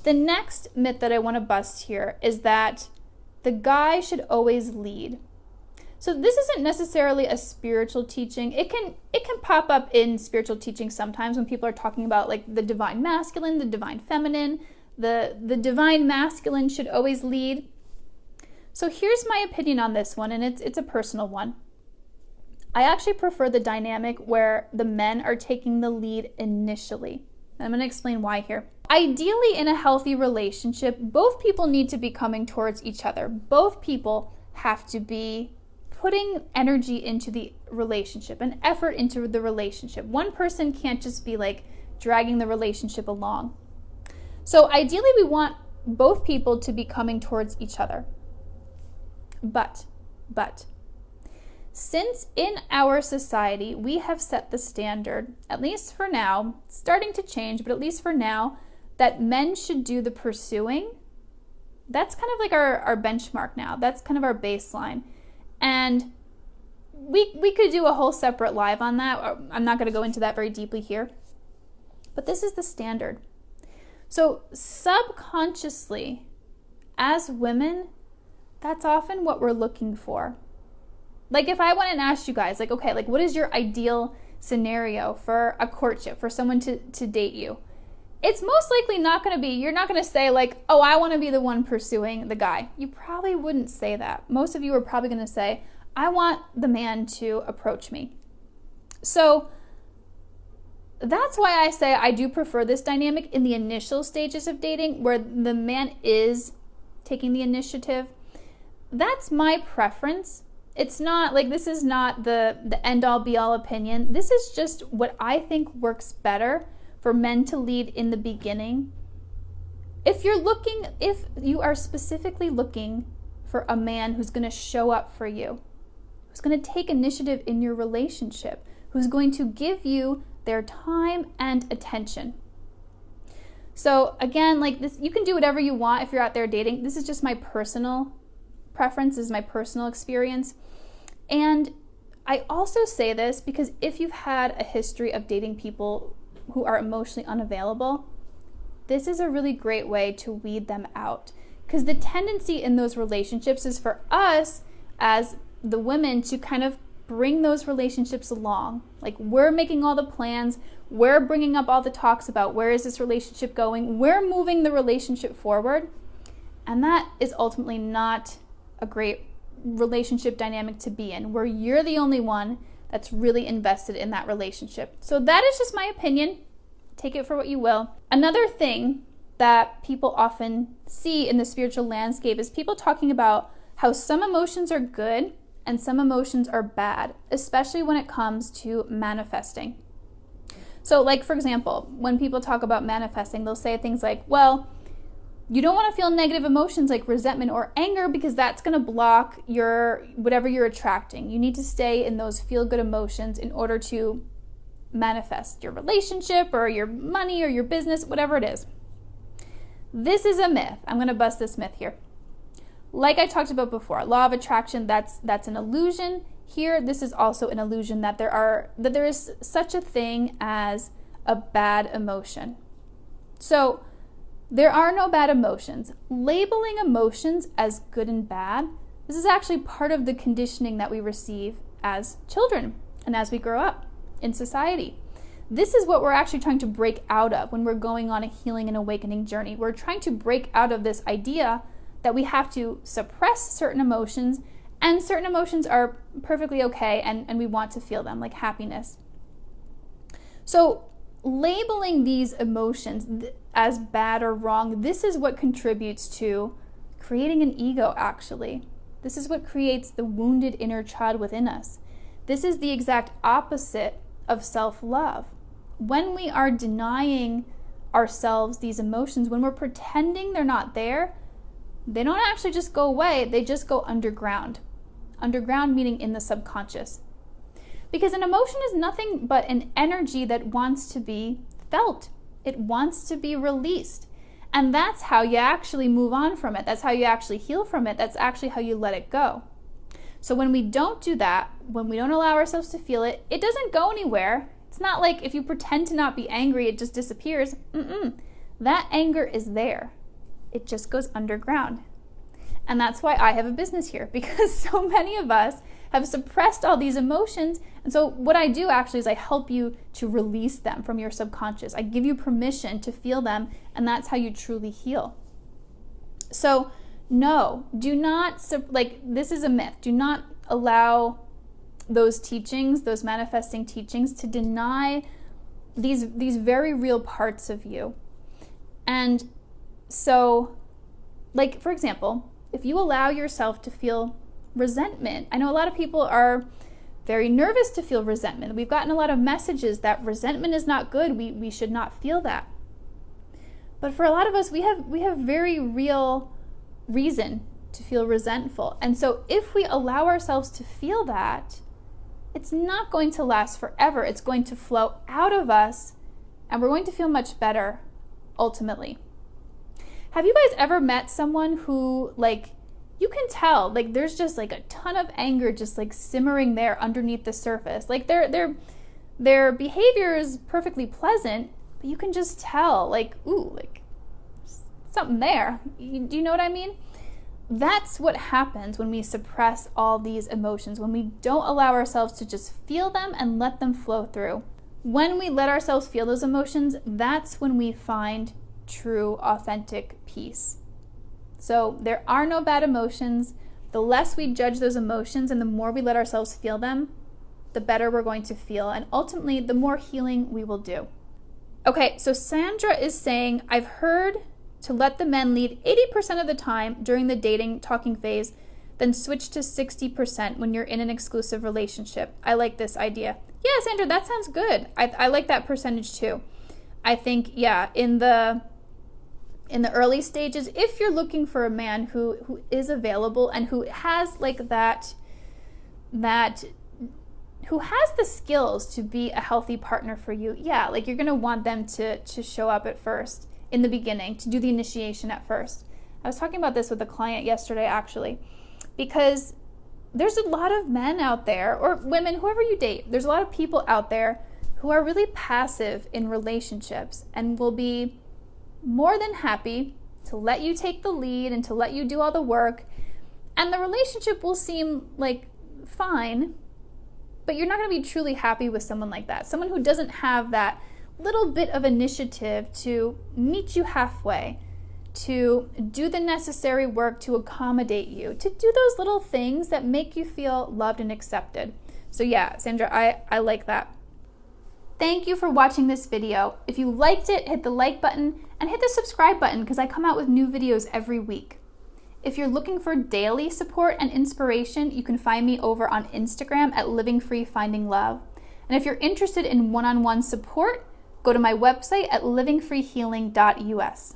The next myth that I want to bust here is that the guy should always lead. So this isn't necessarily a spiritual teaching. It can pop up in spiritual teaching sometimes when people are talking about like the divine masculine, the divine feminine. The divine masculine should always lead. So here's my opinion on this one, and it's a personal one. I actually prefer the dynamic where the men are taking the lead initially. I'm going to explain why here. Ideally, in a healthy relationship, both people need to be coming towards each other. Both people have to be putting energy into the relationship, and effort into the relationship. One person can't just be like dragging the relationship along. So ideally, we want both people to be coming towards each other. But, since in our society, we have set the standard, at least for now, it's starting to change, but at least for now, that men should do the pursuing. That's kind of like our benchmark now. That's kind of our baseline. And we could do a whole separate live on that. I'm not going to go into that very deeply here. But this is the standard. So subconsciously, as women, that's often what we're looking for. Like if I went and asked you guys, like, okay, like what is your ideal scenario for a courtship, for someone to date you? It's most likely not going to be, you're not going to say like, oh, I want to be the one pursuing the guy. You probably wouldn't say that. Most of you are probably going to say, I want the man to approach me. So that's why I say I do prefer this dynamic in the initial stages of dating where the man is taking the initiative. That's my preference. It's not like, this is not the end all be all opinion. This is just what I think works better for men to lead in the beginning. If you are specifically looking for a man who's going to show up for you, who's going to take initiative in your relationship, who's going to give you their time and attention. So again, like this, you can do whatever you want if you're out there dating. This is just my personal preference, this is my personal experience. And I also say this because if you've had a history of dating people who are emotionally unavailable, this is a really great way to weed them out. Because the tendency in those relationships is for us as the women to kind of bring those relationships along. Like we're making all the plans, we're bringing up all the talks about where is this relationship going, we're moving the relationship forward. And that is ultimately not a great relationship dynamic to be in, where you're the only one that's really invested in that relationship. So that is just my opinion. Take it for what you will. Another thing that people often see in the spiritual landscape is people talking about how some emotions are good and some emotions are bad, especially when it comes to manifesting. So like, for example, when people talk about manifesting, they'll say things like, well, you don't want to feel negative emotions like resentment or anger because that's going to block whatever you're attracting. You need to stay in those feel-good emotions in order to manifest your relationship or your money or your business, whatever it is. This is a myth. I'm going to bust this myth here. Like I talked about before, law of attraction, that's an illusion. Here, this is also an illusion that there is such a thing as a bad emotion. So there are no bad emotions. Labeling emotions as good and bad, this is actually part of the conditioning that we receive as children and as we grow up in society. This is what we're actually trying to break out of when we're going on a healing and awakening journey. We're trying to break out of this idea that we have to suppress certain emotions, and certain emotions are perfectly okay and we want to feel them, like happiness. So labeling these emotions as bad or wrong, this is what contributes to creating an ego, actually. This is what creates the wounded inner child within us. This is the exact opposite of self-love. When we are denying ourselves these emotions, when we're pretending they're not there, they don't actually just go away, they just go underground. Underground meaning in the subconscious. Because an emotion is nothing but an energy that wants to be felt. It wants to be released. And that's how you actually move on from it. That's how you actually heal from it. That's actually how you let it go. So when we don't do that, when we don't allow ourselves to feel it, it doesn't go anywhere. It's not like if you pretend to not be angry, it just disappears. That anger is there. It just goes underground. And that's why I have a business here, because so many of us have suppressed all these emotions. And so what I do actually is I help you to release them from your subconscious. I give you permission to feel them, and that's how you truly heal. So no, do not, this is a myth. Do not allow those teachings, those manifesting teachings, to deny these very real parts of you. And so, for example, if you allow yourself to feel resentment, I know a lot of people are very nervous to feel resentment. We've gotten a lot of messages that resentment is not good. We should not feel that. But for a lot of us, we have very real reason to feel resentful. And so if we allow ourselves to feel that, it's not going to last forever. It's going to flow out of us, and we're going to feel much better ultimately. Have you guys ever met someone who, you can tell, there's just a ton of anger just simmering there underneath the surface? Their behavior is perfectly pleasant, but you can just tell, something there. Do you know what I mean? That's what happens when we suppress all these emotions, when we don't allow ourselves to just feel them and let them flow through. When we let ourselves feel those emotions, that's when we find true, authentic peace. So there are no bad emotions. The less we judge those emotions and the more we let ourselves feel them, the better we're going to feel, and ultimately the more healing we will do. Okay, so Sandra is saying, I've heard to let the men lead 80% of the time during the dating, talking phase, then switch to 60% when you're in an exclusive relationship. I like this idea. Yeah, Sandra, that sounds good. I like that percentage too. I think, in the early stages, if you're looking for a man who is available and who has who has the skills to be a healthy partner for you, you're going to want them to show up at first, in the beginning, to do the initiation at first. I was talking about this with a client yesterday, actually, because there's a lot of men out there, or women, whoever you date, there's a lot of people out there who are really passive in relationships and will be more than happy to let you take the lead and to let you do all the work. And the relationship will seem fine, but you're not going to be truly happy with someone like that. Someone who doesn't have that little bit of initiative to meet you halfway, to do the necessary work to accommodate you, to do those little things that make you feel loved and accepted. So Sandra, I like that. Thank you for watching this video. If you liked it, hit the like button and hit the subscribe button, because I come out with new videos every week. If you're looking for daily support and inspiration, you can find me over on Instagram at Living Free Finding Love. And if you're interested in one-on-one support, go to my website at livingfreehealing.us.